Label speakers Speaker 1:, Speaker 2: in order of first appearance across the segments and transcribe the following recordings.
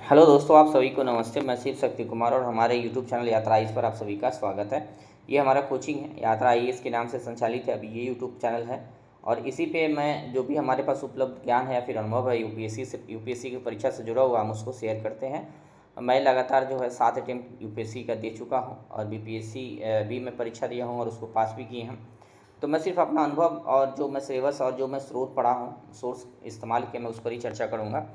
Speaker 1: Hello दोस्तों, आप सभी को नमस्ते। मैं शिव शक्ति कुमार और हमारे यूट्यूब चैनल यात्रा आईएएस पर आप सभी का स्वागत है। ये हमारा कोचिंग है, यात्रा आईएएस के नाम से संचालित है। अभी ये यूट्यूब चैनल है और इसी पे मैं जो भी हमारे पास उपलब्ध ज्ञान है या फिर अनुभव है यूपीएससी की परीक्षा से जुड़ा हुआ, हम उसको शेयर करते हैं। मैं लगातार जो है 7 अटेम्प्ट यूपीएससी का दे चुका हूँ और बीपीएससी भी मैं परीक्षा दिया हूँ और उसको पास भी किए हैं। तो मैं सिर्फ अपना अनुभव और जो मैं सिलेबस और जो मैं स्रोत पढ़ा हूँ, सोर्स इस्तेमाल किया, मैं उस पर ही चर्चा करूँगा।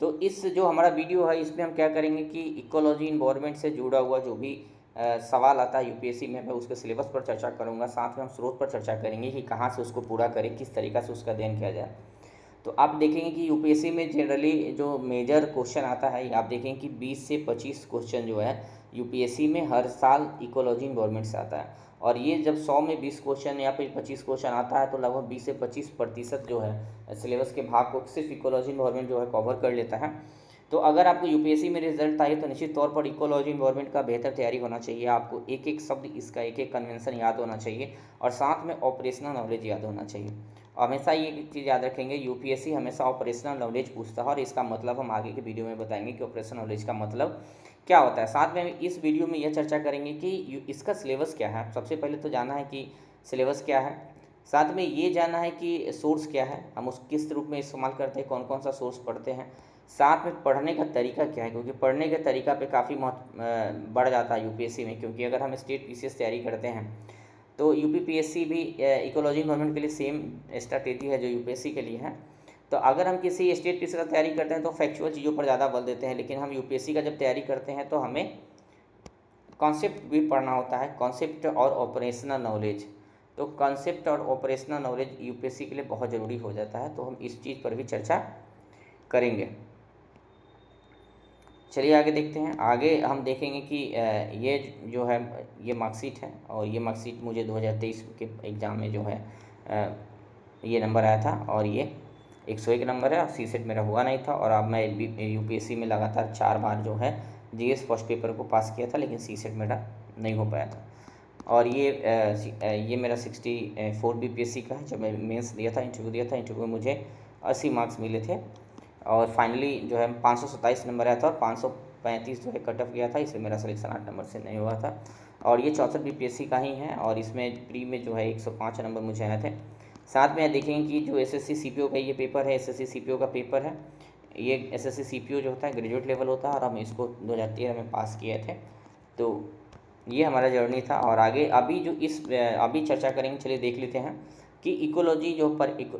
Speaker 1: तो इस जो हमारा वीडियो है इसमें हम क्या करेंगे कि इकोलॉजी इन्वायरमेंट से जुड़ा हुआ जो भी सवाल आता है यूपीएससी में, मैं उसके सिलेबस पर चर्चा करूँगा। साथ में हम स्रोत पर चर्चा करेंगे कि कहाँ से उसको पूरा करें, किस तरीक़ा से उसका अध्ययन किया जाए। तो आप देखेंगे कि यूपीएससी में जनरली जो मेजर क्वेश्चन आता है, आप देखेंगे कि 20 से 25 क्वेश्चन जो है यूपीएससी में हर साल इकोलॉजी इन्वायरमेंट से आता है। और ये जब 100 में 20 क्वेश्चन या फिर 25 क्वेश्चन आता है तो लगभग 20 से 25% जो है सिलेबस के भाग को सिर्फ इकोलॉजी इन्वायरमेंट जो है कवर कर लेता है। तो अगर आपको यूपीएससी में रिजल्ट आए तो निश्चित तौर पर इकोलॉजी इन्वायरमेंट का बेहतर तैयारी होना चाहिए। आपको एक एक शब्द, इसका एक एक कन्वेंशन याद होना चाहिए और साथ में ऑपरेशनल नॉलेज याद होना चाहिए। हमेशा ये चीज़ याद रखेंगे, यूपीएससी हमेशा ऑपरेशनल नॉलेज पूछता है और इसका मतलब हम आगे की वीडियो में बताएंगे कि ऑपरेशनल नॉलेज का मतलब क्या होता है। साथ में इस वीडियो में यह चर्चा करेंगे कि इसका सिलेबस क्या है। सबसे पहले तो जानना है कि सिलेबस क्या है, साथ में ये जानना है कि सोर्स क्या है, हम उस किस रूप में इस्तेमाल करते हैं, कौन कौन सा सोर्स पढ़ते हैं। साथ में पढ़ने का तरीका क्या है, क्योंकि पढ़ने के तरीका पे काफ़ी महत्व बढ़ जाता है यूपीएससी में। क्योंकि अगर हम स्टेट पीसीएस तैयारी करते हैं तो यूपीपीएससी भी इकोलॉजी इन्वायरमेंट के लिए सेम स्ट्रैटेजी है जो यूपीएससी के लिए है। तो अगर हम किसी स्टेट पीसीएस का तैयारी करते हैं तो फैक्चुअल चीज़ों पर ज़्यादा बल देते हैं, लेकिन हम यूपीएससी का जब तैयारी करते हैं तो हमें कॉन्सेप्ट भी पढ़ना होता है, कॉन्सेप्ट और ऑपरेशनल नॉलेज। तो कॉन्सेप्ट और ऑपरेशनल नॉलेज यूपीएससी के लिए बहुत ज़रूरी हो जाता है, तो हम इस चीज़ पर भी चर्चा करेंगे। चलिए आगे देखते हैं। आगे हम देखेंगे कि ये जो है ये मार्कशीट है और ये मार्कशीट मुझे 2023 के एग्ज़ाम में जो है ये नंबर आया था और ये 101 नंबर है और सीसेट मेरा हुआ नहीं था। और अब मैं यूपीएससी में लगातार 4 बार जो है जीएस फर्स्ट पेपर को पास किया था, लेकिन सीसेट मेरा नहीं हो पाया था। और ये मेरा 64 बीपीएससी का है। जब मैं मेंस दिया था, इंटरव्यू दिया था, इंटरव्यू में मुझे 80 मार्क्स मिले थे और फाइनली जो है 527 नंबर आया था और 535 जो है कट ऑफ गया था, इसलिए मेरा सिलेक्शन 8 नंबर से नहीं हुआ था। और ये 64 बीपीएससी का ही है और इसमें प्री में जो है 105 नंबर मुझे आए थे। साथ में देखेंगे कि जो एसएससी सीपीओ का ये पेपर है, एसएससी सीपीओ का पेपर है। ये एसएससी सीपीओ जो होता है ग्रेजुएट लेवल होता है और हम इसको 2013 में पास किए थे। तो ये हमारा जर्नी था और आगे अभी चर्चा करेंगे। चलिए देख लेते हैं कि इकोलॉजी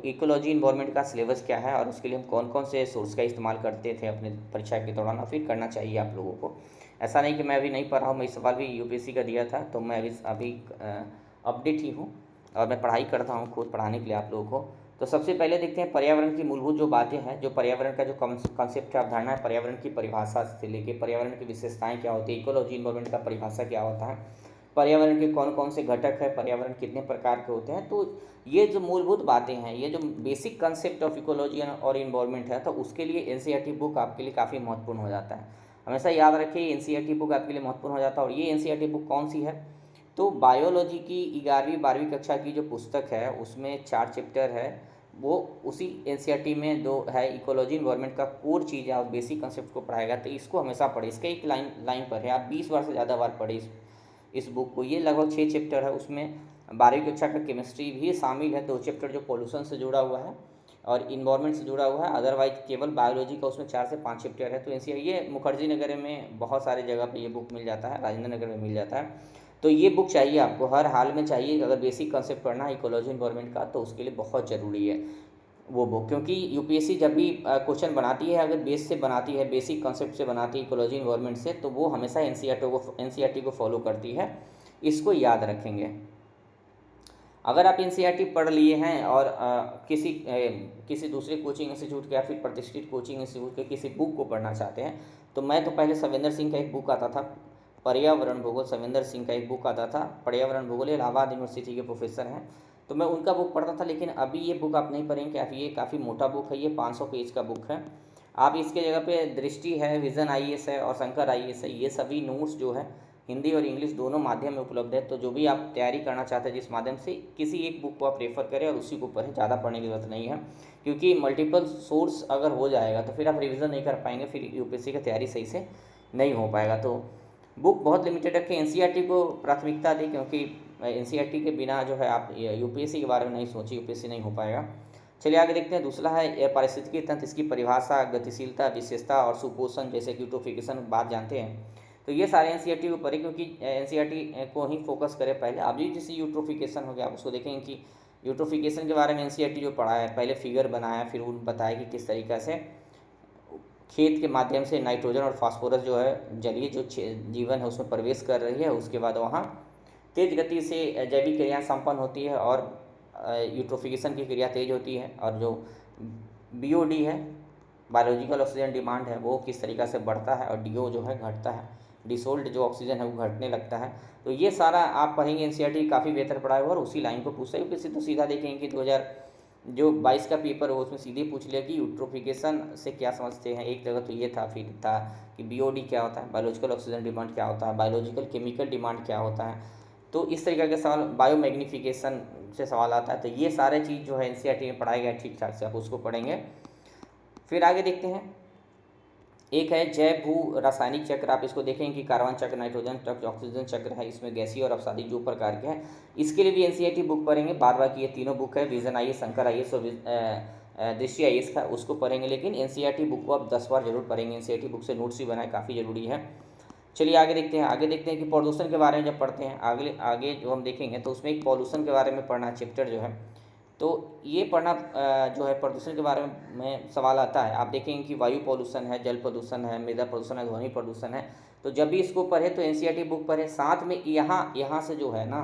Speaker 1: इकोलॉजी इन्वायरमेंट का सिलेबस क्या है और उसके लिए हम कौन कौन से सोर्स का इस्तेमाल करते थे अपने परीक्षा के दौरान, और फिर करना चाहिए आप लोगों को। ऐसा नहीं कि मैं अभी नहीं पढ़ा हूँ, मैं इस सवाल भी यूपीएससी का दिया था, तो मैं अभी अपडेट ही हूँ और मैं पढ़ाई करता हूँ खुद पढ़ाने के लिए आप लोगों को। तो सबसे पहले देखते हैं पर्यावरण की मूलभूत जो बातें हैं, जो पर्यावरण का जो कॉन्सेप्ट है, अवधारणा है, पर्यावरण की परिभाषा से लेके पर्यावरण की विशेषताएं क्या होती है, इकोलॉजी इन्वायरमेंट का परिभाषा क्या होता है, पर्यावरण के कौन कौन से घटक है, पर्यावरण कितने प्रकार के होते हैं। तो ये जो मूलभूत बातें हैं, ये जो बेसिक कंसेप्ट ऑफ इकोलॉजी और इन्वायरमेंट है, तो उसके लिए एनसीईआरटी बुक आपके लिए काफ़ी महत्वपूर्ण हो जाता है। हमेशा याद रखिए एनसीईआरटी बुक आपके लिए महत्वपूर्ण हो जाता है। और ये एनसीईआरटी बुक कौन सी है, तो बायोलॉजी की 11वीं 12वीं कक्षा की जो पुस्तक है उसमें 4 चैप्टर है, वो उसी एनसीईआरटी में दो है। इकोलॉजी इन्वायरमेंट का कोर चीज़ है और बेसिक कंसेप्ट को पढ़ाएगा, तो इसको हमेशा पढ़े। इसका एक लाइन लाइन पर है, आप 20 बार से ज़्यादा बार पढ़े इस बुक को। ये लगभग 6 चैप्टर है, उसमें 12वीं कक्षा का केमिस्ट्री भी शामिल है, 2 चैप्टर जो पोल्यूशन से जुड़ा हुआ है और इन्वायरमेंट से जुड़ा हुआ है। अदरवाइज केवल बायोलॉजी का उसमें 4 से 5 चैप्टर है। तो ये मुखर्जी नगर में बहुत सारे जगह पे ये बुक मिल जाता है, राजेंद्र नगर में मिल जाता है। तो ये बुक चाहिए आपको, हर हाल में चाहिए। अगर बेसिक कंसेप्ट पढ़ना है इकोलॉजी इन्वायरमेंट का तो उसके लिए बहुत ज़रूरी है वो बुक। क्योंकि यूपीएससी जब भी क्वेश्चन बनाती है, अगर बेस से बनाती है, बेसिक कंसेप्ट से बनाती है इकोलॉजी इन्वायरमेंट से, तो वो हमेशा एनसीईआरटी को फॉलो करती है। इसको याद रखेंगे। अगर आप एनसीईआरटी पढ़ लिए हैं और किसी दूसरे कोचिंग इंस्टीट्यूट के या फिर प्रतिष्ठित कोचिंग इंस्टीट्यूट के किसी बुक को पढ़ना चाहते हैं, तो मैं तो पहले सविंदर सिंह का एक बुक आता था, पर्यावरण भूगोल। सविंदर सिंह का एक बुक आता था पर्यावरण भूगोल, इलाहाबाद यूनिवर्सिटी के प्रोफेसर हैं, तो मैं उनका बुक पढ़ता था। लेकिन अभी ये बुक आप नहीं पढ़ेंगे, क्या ये काफ़ी मोटा बुक है, ये 500 पेज का बुक है। आप इसके जगह पे दृष्टि है, विज़न आईएएस है और शंकर आईएएस है, ये सभी नोट्स जो है हिंदी और इंग्लिश दोनों माध्यम में उपलब्ध है। तो जो भी आप तैयारी करना चाहते हैं जिस माध्यम से, किसी एक बुक को आप रेफ़र करें और उसी को पढ़ें, ज़्यादा पढ़ने की ज़रूरत नहीं है, क्योंकि मल्टीपल सोर्स अगर हो जाएगा तो फिर आप रिवीजन नहीं कर पाएंगे, फिर यूपीएससी की तैयारी सही से नहीं हो पाएगा। तो बुक बहुत लिमिटेड रखें, एनसीईआरटी को प्राथमिकता दें, क्योंकि एनसीईआरटी के बिना जो है आप यूपीएससी के बारे में नहीं सोचिए, यूपीएससी नहीं हो पाएगा। चलिए आगे देखते हैं। दूसरा है पारिस्थितिकी तंत्र, इसकी परिभाषा, गतिशीलता, विशेषता और सुपोषण जैसे कि यूट्रोफिकेशन बात जानते हैं। तो ये सारे एनसीईआरटी को पढ़ें, क्योंकि एनसीईआरटी को ही फोकस करें पहले। अभी जैसे यूट्रोफिकेशन हो गया, आप उसको देखेंगे कि यूट्रोफिकेशन के बारे में एनसीईआरटी जो पढ़ा है, पहले फिगर बनाया, फिर उन बताया कि किस तरीक़े से खेत के माध्यम से नाइट्रोजन और फास्फोरस जो है जलीय जो जीवन है उसमें प्रवेश कर रही है, उसके बाद वहाँ तेज गति से जैविक क्रियाएँ संपन्न होती है और यूट्रोफिकेशन की क्रिया तेज होती है, और जो बीओडी है, बायोलॉजिकल ऑक्सीजन डिमांड है, वो किस तरीक़ा से बढ़ता है, और डीओ जो है घटता है, डिसोल्ड जो ऑक्सीजन है वो घटने लगता है। तो ये सारा आप पढ़ेंगे, एनसीईआरटी काफ़ी बेहतर पढ़ा हुआ और उसी लाइन को पूछता है। यूपीएससी तो सीधा देखेंगे कि 2022 का पेपर हो उसमें सीधे पूछ लिया कि यूट्रोफिकेशन से क्या समझते हैं। एक जगह तो ये था, फिर था कि बीओडी क्या होता है, बायोलॉजिकल ऑक्सीजन डिमांड क्या होता है, बायोलॉजिकल केमिकल डिमांड क्या होता है। तो इस तरीके के सवाल, बायोमैग्नीफिकेशन से सवाल आता है। तो ये सारे चीज़ जो है एनसीईआरटी में पढ़ाया गया ठीक ठाक से, आप उसको पढ़ेंगे। फिर आगे देखते हैं, एक है जैव भू रासायनिक चक्र, आप इसको देखेंगे कि कार्बन चक्र, नाइट्रोजन चक्र, ऑक्सीजन चक्र है, इसमें गैसीय और अपसादी जो प्रकार के हैं, इसके लिए भी एनसीईआरटी बुक पढ़ेंगे। बाद बाकी ये तीनों बुक है, विजन आईएएस, शंकर आईएएस और दृष्टि आईएएस का, उसको पढ़ेंगे। लेकिन एनसीईआरटी बुक को आप 10 बार जरूर पढ़ेंगे, एनसीईआरटी बुक से नोट्स भी बनाए, काफ़ी ज़रूरी है। चलिए आगे देखते हैं। आगे देखते हैं कि प्रदूषण के बारे में जब पढ़ते हैं, आगे जो हम देखेंगे तो उसमें एक पॉल्यूशन के बारे में पढ़ना चैप्टर जो है, तो ये पढ़ना जो है प्रदूषण के बारे में सवाल आता है। आप देखेंगे कि वायु प्रदूषण है, जल प्रदूषण है, मृदा प्रदूषण है, ध्वनि प्रदूषण है। तो जब भी इसको पढ़े तो एनसीईआरटी बुक पढ़े, साथ में यहाँ से जो है ना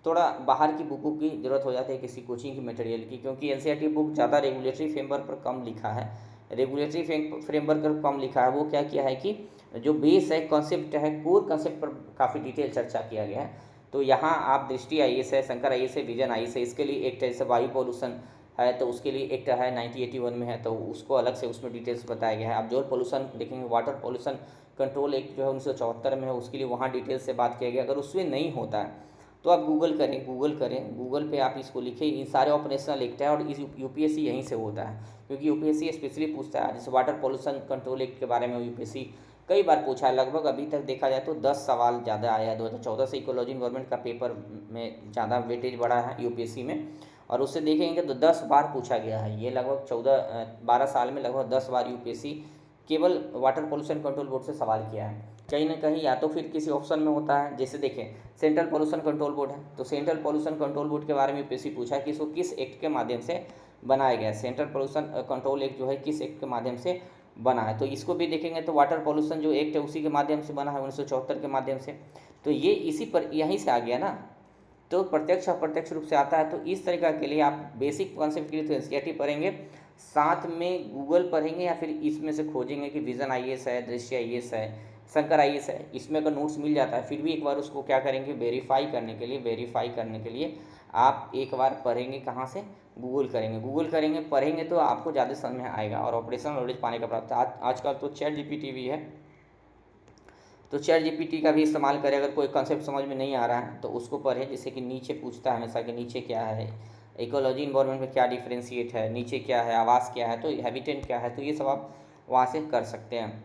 Speaker 1: थोड़ा बाहर की बुकों की ज़रूरत हो जाती है, किसी कोचिंग की मटेरियल की, क्योंकि एनसीईआरटी बुक ज़्यादा रेगुलेटरी फ्रेमवर्क पर कम लिखा है। रेगुलेटरी फ्रेमवर्क पर कम लिखा है, वो क्या किया है कि जो बेस है, कॉन्सेप्ट है, कोर कॉन्सेप्ट पर काफ़ी डिटेल चर्चा किया गया है। तो यहाँ आप दृष्टि आईएएस है, शंकर आईएएस है, विजन आईएएस है, इसके लिए एक जैसे वायु पॉल्यूशन है तो उसके लिए एक है 1981 में है, तो उसको अलग से उसमें डिटेल्स बताया गया है। आप जल पॉल्यूशन देखेंगे, वाटर पॉल्यूशन कंट्रोल एक्ट जो है 1974 में है, उसके लिए वहाँ डिटेल्स से बात किया गया। अगर उसमें नहीं होता है तो आप गूगल करें, गूगल पे आप इसको लिखें, इन सारे ऑपरेशनल एक्ट है, और इस यूपीएससी यहीं से होता है, क्योंकि यूपीएससी स्पेशली पूछता है। जैसे वाटर पॉल्यूशन कंट्रोल एक्ट के बारे में यूपीएससी कई बार पूछा है, लगभग अभी तक देखा जाए तो 10 सवाल ज़्यादा आया है। 2014 से इकोलॉजी एनवायरनमेंट का पेपर में ज़्यादा वेटेज बढ़ा है यूपीएससी में, और उससे देखेंगे तो 10 बार पूछा गया है। ये लगभग 12 साल में लगभग 10 बार यूपीएससी केवल वाटर पोल्यूशन कंट्रोल बोर्ड से सवाल किया है। कहीं ना कहीं या तो फिर किसी ऑप्शन में होता है, जैसे देखें सेंट्रल पोल्यूशन कंट्रोल बोर्ड है, तो सेंट्रल पोल्यूशन कंट्रोल बोर्ड के बारे में यूपीएससी पूछा है कि इसको किस एक्ट के माध्यम से बनाया गया है। सेंट्रल पोल्यूशन कंट्रोल एक्ट जो है किस एक्ट के माध्यम से बना है, तो इसको भी देखेंगे तो वाटर पॉल्यूशन जो एक्ट है उसी के माध्यम से बना है, 1974 के माध्यम से। तो ये इसी पर यहीं से आ गया ना, तो प्रत्यक्ष अप्रत्यक्ष रूप से आता है। तो इस तरीका के लिए आप बेसिक कॉन्सेप्ट के लिए तो एनसीईआरटी पढ़ेंगे, साथ में गूगल पढ़ेंगे, या फिर इसमें से खोजेंगे कि विजन आईएएस है, दृष्टि आईएएस है, शंकर आईएएस है, इसमें अगर नोट्स मिल जाता है फिर भी एक बार उसको क्या करेंगे, वेरीफाई करने के लिए आप एक बार पढ़ेंगे, कहाँ से, गूगल करेंगे, पढ़ेंगे तो आपको ज़्यादा समझ में आएगा और ऑपरेशनल नॉलेज पाने का प्राप्त। आजकल तो चैट जीपीटी भी है, तो चैट जीपीटी का भी इस्तेमाल करें। अगर कोई कॉन्सेप्ट समझ में नहीं आ रहा है तो उसको पढ़ें, जैसे कि नीचे पूछता है हमेशा कि नीचे क्या है, इकोलॉजी इन्वायरमेंट में क्या डिफ्रेंशिएट है, नीचे क्या है, आवास क्या है, तो हैबिटेट क्या है, तो ये सब आप वहाँ से कर सकते हैं।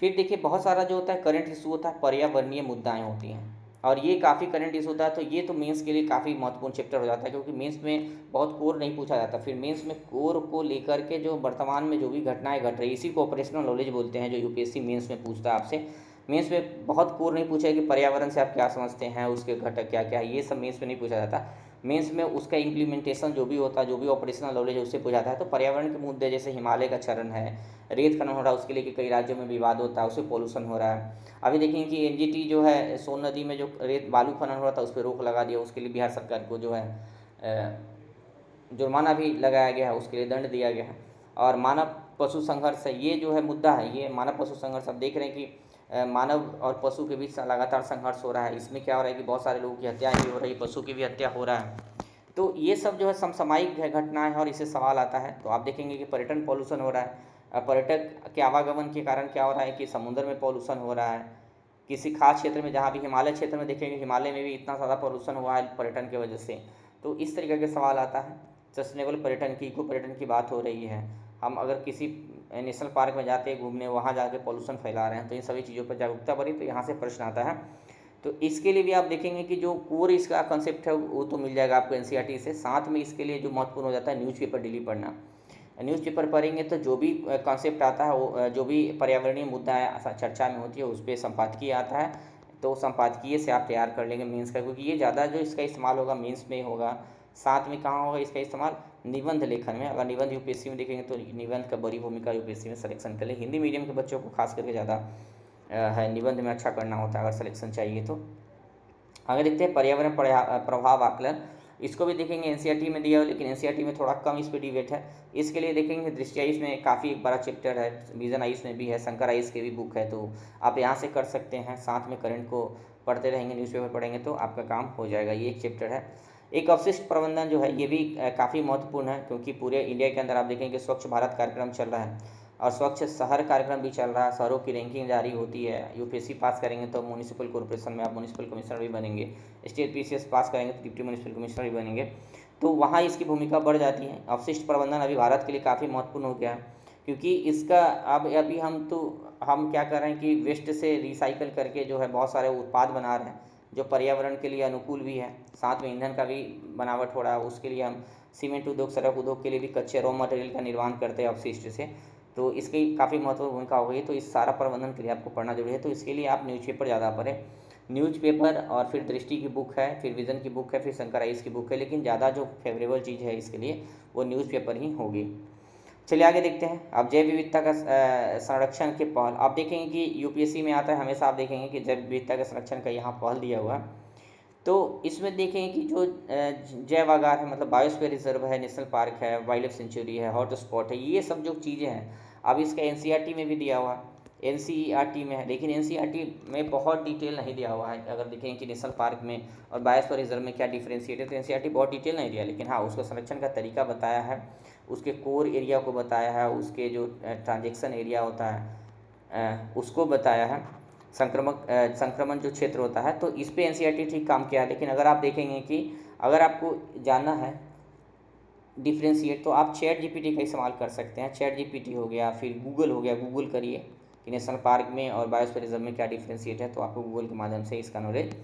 Speaker 1: फिर देखिए बहुत सारा जो होता है करंट इशू होता है, पर्यावरणीय मुद्दाएं होती हैं, और ये काफ़ी करंट इशू होता है। तो ये तो मेंस के लिए काफ़ी महत्वपूर्ण चैप्टर हो जाता है, क्योंकि मेंस में बहुत कोर नहीं पूछा जाता। फिर मेंस में कोर को लेकर के जो वर्तमान में जो भी घटनाएं घट रही, इसी को ऑपरेशनल नॉलेज बोलते हैं, जो यूपीएससी मेंस में पूछता है आपसे। मेंस में बहुत कोर नहीं पूछा है कि पर्यावरण से आप क्या समझते हैं, उसके घटक क्या क्या है, ये सब मेंस में नहीं पूछा जाता। मेंस में उसका इम्प्लीमेंटेशन जो भी होता है, जो भी ऑपरेशनल नॉलेज है उससे पूछा जाता है। तो पर्यावरण के मुद्दे जैसे हिमालय का क्षरण है, रेत खनन हो रहा है, उसके लिए कई राज्यों में विवाद होता है, उससे पोल्यूशन हो रहा है। अभी देखेंगे कि एनजीटी जो है सोन नदी में जो रेत बालू खनन हो रहा था उस पर रोक लगा दिया, उसके लिए बिहार सरकार को जो है जुर्माना भी लगाया गया है, उसके लिए दंड दिया गया है। और मानव पशु संघर्ष है, ये जो है मुद्दा है, ये मानव पशु संघर्ष। अब देख रहे हैं कि मानव और पशु के बीच लगातार संघर्ष हो रहा है। इसमें क्या हो रहा है कि बहुत सारे लोगों की हत्याएं भी हो रही है, पशु की भी हत्या हो रहा है। तो ये सब जो है समसामयिक घटनाएं हैं और इससे सवाल आता है। तो आप देखेंगे कि पर्यटन पॉल्यूशन हो रहा है, पर्यटक के आवागमन के कारण क्या हो रहा है कि समुद्र में पॉल्यूशन हो रहा है, किसी खास क्षेत्र में, जहाँ भी हिमालय क्षेत्र में देखेंगे, हिमालय में भी इतना ज़्यादा पॉल्यूशन हुआ है पर्यटन की वजह से। तो इस तरीके के सवाल आता है। सस्टेनेबल पर्यटन की, इको पर्यटन की बात हो रही है। हम अगर किसी नेशनल पार्क में जाते हैं घूमने, वहाँ जाके पॉल्यूशन फैला रहे हैं, तो इन सभी चीज़ों पर जागरूकता बढ़ी, तो यहाँ से प्रश्न आता है। तो इसके लिए भी आप देखेंगे कि जो कोर इसका कंसेप्ट है वो तो मिल जाएगा आपको एनसीईआरटी से। साथ में इसके लिए जो महत्वपूर्ण हो जाता है, न्यूज़पेपर डेली पढ़ना। न्यूज़पेपर पढ़ेंगे तो जो भी कॉन्सेप्ट आता है, वो जो भी पर्यावरणीय मुद्दा है चर्चा में होती है, उस पर संपादकीय आता है। तो संपादकीय से आप तैयार कर लेंगे मेंस का, क्योंकि ये ज़्यादा जो इसका इस्तेमाल होगा मेंस में होगा। साथ में कहाँ होगा इसका इस्तेमाल, निबंध लेखन में। अगर निबंध यूपीएससी में देखेंगे तो निबंध का बड़ी भूमिका यूपीएससी में सिलेक्शन के लिए, हिंदी मीडियम के बच्चों को खास करके ज़्यादा है, निबंध में अच्छा करना होता है अगर सिलेक्शन चाहिए तो। आगे देखते हैं पर्यावरण प्रभाव आकलन। इसको भी देखेंगे, एनसीईआरटी में दिया हो, लेकिन एनसीईआरटी में थोड़ा कम इस पर डिबेट है। इसके लिए देखेंगे दृष्टि आइस में काफ़ी एक बड़ा चैप्टर है, विजन आइस में भी है, शंकर आइस की भी बुक है, तो आप यहाँ से कर सकते हैं। साथ में करंट को पढ़ते रहेंगे, न्यूज़पेपर पढ़ेंगे तो आपका काम हो जाएगा। ये एक चैप्टर है। एक अपशिष्ट प्रबंधन जो है ये भी काफ़ी महत्वपूर्ण है, क्योंकि पूरे इंडिया के अंदर आप देखेंगे स्वच्छ भारत कार्यक्रम चल रहा है और स्वच्छ शहर कार्यक्रम भी चल रहा है। शहरों की रैंकिंग जारी होती है। यूपीएससी पास करेंगे तो म्यूनिसिपल कॉर्पोरेशन में आप म्यूनिसिपल कमिश्नर भी बनेंगे। स्टेट पीसीएस पास करेंगे तो डिप्टी म्यूनिसिपल कमिश्नर भी बनेंगे, तो वहाँ इसकी भूमिका बढ़ जाती है। अपशिष्ट प्रबंधन अभी भारत के लिए काफ़ी महत्वपूर्ण हो गया है, क्योंकि इसका अब अभी हम क्या कर रहे हैं कि वेस्ट से रिसाइकल करके जो है बहुत सारे उत्पाद बना रहे हैं, जो पर्यावरण के लिए अनुकूल भी है। साथ में ईंधन का भी बनावट हो रहा है। उसके लिए हम सीमेंट उद्योग, सड़क उद्योग के लिए भी कच्चे रॉ मटेरियल का निर्माण करते हैं अपशिष्ट से। तो इसकी काफ़ी महत्वपूर्ण भूमिका हो गई। तो इस सारा प्रबंधन के लिए आपको पढ़ना जरूरी है। तो इसके लिए आप न्यूज़पेपर ज़्यादा पढ़ें। न्यूज़पेपर और फिर दृष्टि की बुक है, फिर विज़न की बुक है, फिर शंकर आइस की बुक है, लेकिन ज़्यादा जो फेवरेबल चीज़ है इसके लिए वो न्यूज़पेपर ही होगी। चलिए आगे देखते हैं। अब जैव विविधता का संरक्षण के पहल आप देखेंगे कि यूपीएससी में आता है हमेशा। आप देखेंगे कि जैव विविधता के संरक्षण का यहाँ पहल दिया हुआ है। तो इसमें देखें कि जो जैव आगार है, मतलब बायोस्फीयर रिजर्व है, नेशनल पार्क है, वाइल्ड लाइफ सेंचुरी है, हॉट स्पॉट है, ये सब जो चीज़ें हैं अब इसका एनसीईआरटी में भी दिया हुआ है, एनसीईआरटी में है, लेकिन एनसीईआरटी में बहुत डिटेल नहीं दिया हुआ है। अगर देखें कि नेशनल पार्क में और बायोस्फीयर रिजर्व में क्या डिफ्रेंशिएट है, तो एनसीईआरटी बहुत डिटेल नहीं दिया, लेकिन हाँ उसका संरक्षण का तरीका बताया है, उसके कोर एरिया को बताया है, उसके जो ट्रांजेक्शन एरिया होता है उसको बताया है, संक्रमण जो क्षेत्र होता है, तो इस पे एनसीईआरटी ठीक काम किया है। लेकिन अगर आप देखेंगे कि अगर आपको जानना है डिफ्रेंशिएट, तो आप चैट जीपीटी का इस्तेमाल कर सकते हैं। चैट जीपीटी हो गया, फिर गूगल हो गया, गूगल करिए कि नेशनल पार्क में और बायोस्फीयर रिजर्व में क्या डिफ्रेंशिएट है, तो आपको गूगल के माध्यम से इसका नॉलेज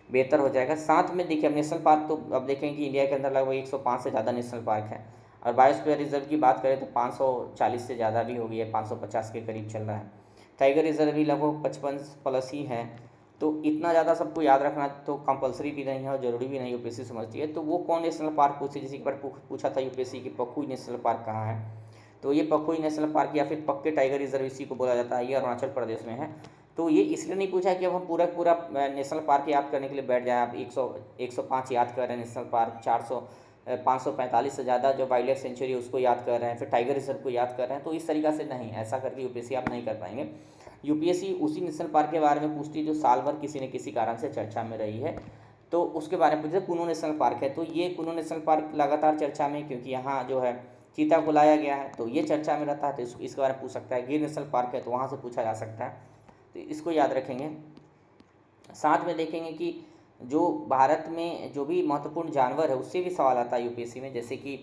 Speaker 1: बेहतर हो जाएगा। साथ में देखिए अब नेशनल पार्क, तो अब देखेंगे कि इंडिया के अंदर लगभग 105 से ज़्यादा नेशनल पार्क है, और बायोस्फीयर रिजर्व की बात करें तो 540 से ज़्यादा भी हो गई है, 550 के करीब चल रहा है। टाइगर रिजर्व भी लगभग 55 प्लस ही है। तो इतना ज़्यादा सबको याद रखना तो कंपलसरी भी नहीं है और ज़रूरी भी नहीं यूपीएससी समझती है। तो वो कौन नेशनल पार्क पूछे, जैसे एक बार पूछा था यूपीएससी कि पखुई नेशनल पार्क कहाँ है, तो ये पखुई नेशनल पार्क या फिर पक्के टाइगर रिजर्व इसी को बोला जाता है, ये अरुणाचल प्रदेश में है। तो ये इसलिए नहीं पूछा कि अब हम पूरा पूरा नेशनल पार्क याद करने के लिए बैठ जाए। आप 105 याद कर रहे हैं नेशनल पार्क, 545 से ज़्यादा जो वाइल्ड लाइफ सेंचुरी है उसको याद कर रहे हैं, फिर टाइगर रिजर्व को याद कर रहे हैं, तो इस तरीक़ा से नहीं, ऐसा करके यूपीएससी आप नहीं कर पाएंगे। यूपीएससी उसी नेशनल पार्क के बारे में पूछती है जो साल भर किसी न किसी कारण से चर्चा में रही है, तो उसके बारे में पूछते। कुनो नेशनल पार्क है, तो ये कुनो नेशनल पार्क लगातार चर्चा में, क्योंकि यहाँ जो है चीता को लाया गया है, तो ये चर्चा में रहता है, तो इसके बारे में पूछ सकता है। गिर नेशनल पार्क है, तो वहाँ से पूछा जा सकता है, तो इसको याद रखेंगे। साथ में देखेंगे कि जो भारत में जो भी महत्वपूर्ण जानवर है उससे भी सवाल आता है यूपीएससी में, जैसे कि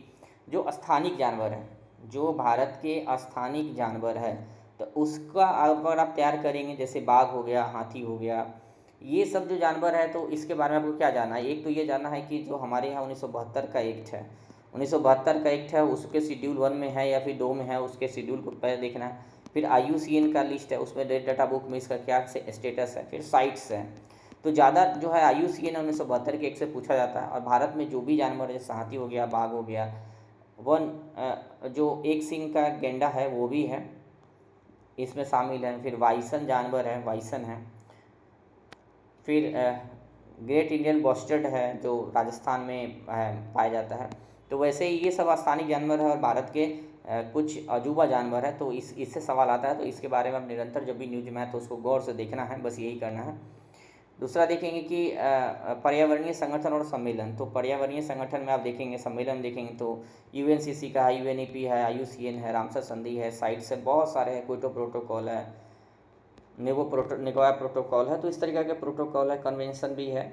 Speaker 1: जो स्थानिक जानवर है, जो भारत के स्थानिक जानवर है, तो उसका अगर आप तैयार करेंगे, जैसे बाघ हो गया, हाथी हो गया, ये सब जो जानवर है, तो इसके बारे में आपको क्या जानना है। एक तो ये जानना है कि जो हमारे यहाँ 1972 का एक्ट है, 1972 का एक्ट है, उसके शेड्यूल 1 में है या फिर 2 में है, उसके शेड्यूल को पहले देखना है। फिर IUCN का लिस्ट है, उसमें रेड डाटा बुक में इसका क्या स्टेटस है, फिर साइट्स है। तो ज़्यादा जो है IUCN 1972 के एक्ट से पूछा जाता है। और भारत में जो भी जानवर, जैसे हाथी हो गया, बाघ हो गया, जो एक सिंग का गेंडा है वो भी है इसमें शामिल है। फिर वाइसन जानवर है, वाइसन है। फिर ग्रेट इंडियन बस्टर्ड है जो राजस्थान में पाया जाता है। तो वैसे ही ये सब स्थानीय जानवर है और भारत के कुछ अजूबा जानवर है, तो इससे सवाल आता है। तो इसके बारे में अब निरंतर जब भी न्यूज में है तो उसको गौर से देखना है, बस यही करना है। दूसरा देखेंगे कि पर्यावरणीय संगठन और सम्मेलन। तो पर्यावरणीय संगठन में आप देखेंगे, सम्मेलन देखेंगे तो UNCC का है, UNEP है, IUCN है, रामसर संधि है, साइट्स है, बहुत सारे हैं, क्योटो प्रोटोकॉल है, निकोया प्रोटोकॉल है, तो इस तरीके के प्रोटोकॉल है, कन्वेंशन भी है।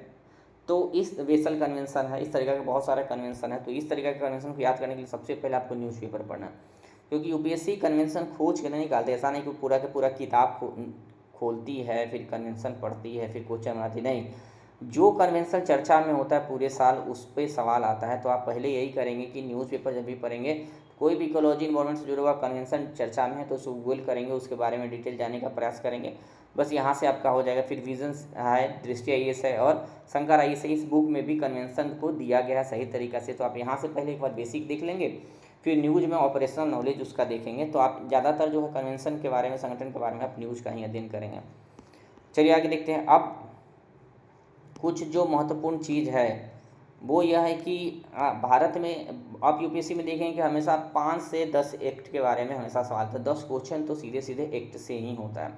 Speaker 1: तो इस वेसल कन्वेंशन है, इस तरीके के बहुत सारे कन्वेंशन है। तो इस तरीके के कन्वेंशन को याद करने के लिए सबसे पहले आपको न्यूज़पेपर पढ़ना है, क्योंकि यूपीएससी कन्वेंशन खोज के नहीं निकालते। ऐसा नहीं कि पूरा का पूरा किताब खोलती है फिर कन्वेंशन पढ़ती है फिर क्वेश्चन बनाती, नहीं। जो कन्वेंशन चर्चा में होता है पूरे साल उस पर सवाल आता है। तो आप पहले यही करेंगे कि न्यूज़पेपर जब भी पढ़ेंगे, कोई भी इकोलॉजी इन्वायरमेंट से जुड़ा हुआ कन्वेंशन चर्चा में है तो उसको गूगल करेंगे, उसके बारे में डिटेल जानने का प्रयास करेंगे, बस यहाँ से आपका हो जाएगा। फिर विजन है, दृष्टि आईएएस है और शंकर आईएएस है, इस बुक में भी कन्वेंशन को दिया गया है सही तरीक़ा से। तो आप यहाँ से पहले एक बार बेसिक देख लेंगे, फिर न्यूज़ में ऑपरेशनल नॉलेज उसका देखेंगे। तो आप ज़्यादातर जो है कन्वेंशन के बारे में, संगठन के बारे में आप न्यूज़ का ही अध्ययन करेंगे। चलिए आगे देखते हैं। अब कुछ जो महत्वपूर्ण चीज़ है वो यह है कि भारत में आप यूपीएससी में देखेंगे कि हमेशा 5 से 10 एक्ट के बारे में हमेशा सवाल था। 10 क्वेश्चन तो सीधे सीधे एक्ट से ही होता है।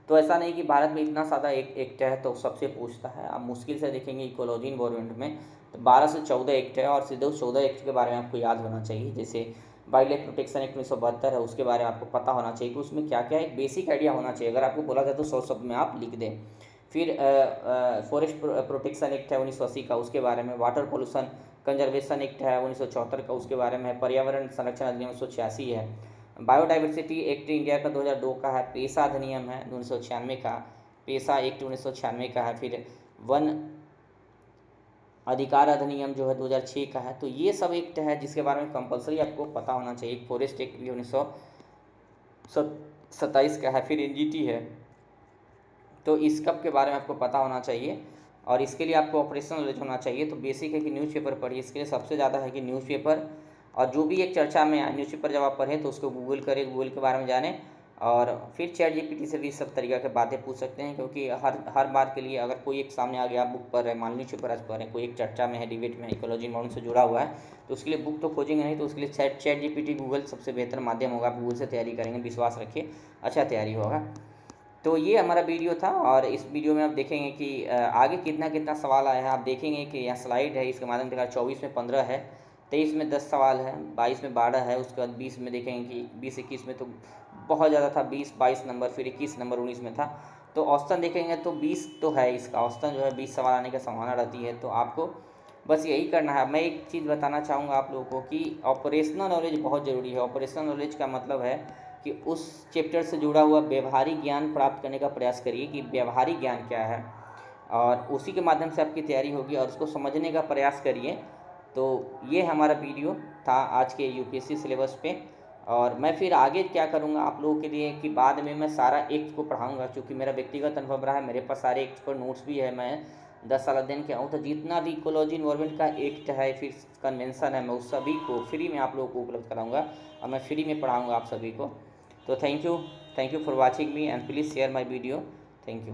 Speaker 1: तो ऐसा नहीं कि भारत में इतना सारा एक्ट है तो सबसे पूछता है। आप मुश्किल से देखेंगे इकोलॉजी इन्वायरमेंट में तो 12 से 14 एक्ट है, और सीधे 14 एक्ट के बारे में आपको याद होना चाहिए। जैसे वाइल्ड लाइफ प्रोटेक्शन एक्ट 1972 है, उसके बारे में आपको पता होना चाहिए कि उसमें क्या क्या एक बेसिक आइडिया होना चाहिए। अगर आपको बोला जाए तो 100 शब्द में आप लिख दें। फिर फॉरेस्ट प्रोटेक्शन एक्ट है 1980 का, उसके बारे में। वाटर पोल्यूशन कंजर्वेशन एक्ट है 1974 का, उसके बारे में। पर्यावरण संरक्षण अधिनियम 1986 है। बायोडाइवर्सिटी एक्ट इंडिया का 2002 का है। पेशा अधिनियम है 1996 का, पेशा एक्ट 1996 का है। फिर वन अधिकार अधिनियम जो है 2006 का है। तो ये सब एक्ट है जिसके बारे में कंपलसरी आपको पता होना चाहिए। फॉरेस्ट एक्ट भी 1927 का है। फिर एनजीटी है, तो इस कब के बारे में आपको पता होना चाहिए, और इसके लिए आपको ऑपरेशनल नॉलेज होना चाहिए। तो बेसिक है कि न्यूज़पेपर पढ़िए, इसके लिए सबसे ज़्यादा है कि न्यूज़पेपर, और जो भी एक चर्चा में आए न्यूज़पेपर जब आप पढ़ें तो उसको गूगल करें, गूगल के बारे में जानें, और फिर चैट जीपीटी से भी सब तरीक़ा की बातें पूछ सकते हैं। क्योंकि हर बार के लिए अगर कोई एक सामने आ गया, आप बुक पढ़ रहे हैं, मान लीजिए न्यूज़पेपर आज पढ़ रहे हैं, कोई एक चर्चा में है, डिबेट में है, इकोलॉजी इन्वायरमेंट से जुड़ा हुआ है, तो उसके लिए बुक तो खोजेंगे नहीं, तो उसके लिए चैट जीपीटी गूगल सबसे बेहतर माध्यम होगा। आप गूगल से तैयारी करेंगे, विश्वास रखिए, अच्छा तैयारी होगा। तो ये हमारा वीडियो था, और इस वीडियो में आप देखेंगे कि आगे कितना कितना सवाल आया है। आप देखेंगे कि यहाँ स्लाइड है, इसके माध्यम से 24 में 15 है, 23 में 10 सवाल है, 22 में 12 है, उसके बाद 20 में देखेंगे कि 20-21 में तो बहुत ज़्यादा था, 20-22 नंबर, फिर 21 नंबर 19 में था। तो औसतन देखेंगे तो 20 तो है, इसका औसतन जो है 20 सवाल आने की संभावना रहती है। तो आपको बस यही करना है। मैं एक चीज़ बताना चाहूँगा आप लोगों को कि ऑपरेशनल नॉलेज बहुत ज़रूरी है। ऑपरेशनल नॉलेज का मतलब है कि उस चैप्टर से जुड़ा हुआ व्यवहारिक ज्ञान प्राप्त करने का प्रयास करिए कि व्यवहारिक ज्ञान क्या है, और उसी के माध्यम से आपकी तैयारी होगी, और उसको समझने का प्रयास करिए। तो ये हमारा वीडियो था आज के यूपीएससी सिलेबस पे, और मैं फिर आगे क्या करूँगा आप लोगों के लिए कि बाद में मैं सारा एक्ट को पढ़ाऊँगा, क्योंकि मेरा व्यक्तिगत अनुभव रहा है, मेरे पास सारे एक्ट पर नोट्स भी है। मैं 10 साल अध्ययन किया हूँ, तो जितना भी इकोलॉजी इन्वायरमेंट का एक्ट है, फिर कन्वेंशन है, मैं उस सभी को फ्री में आप लोगों को उपलब्ध कराऊँगा, और मैं फ्री में पढ़ाऊँगा आप सभी को। तो thank you for watching me, and please share my video. Thank you.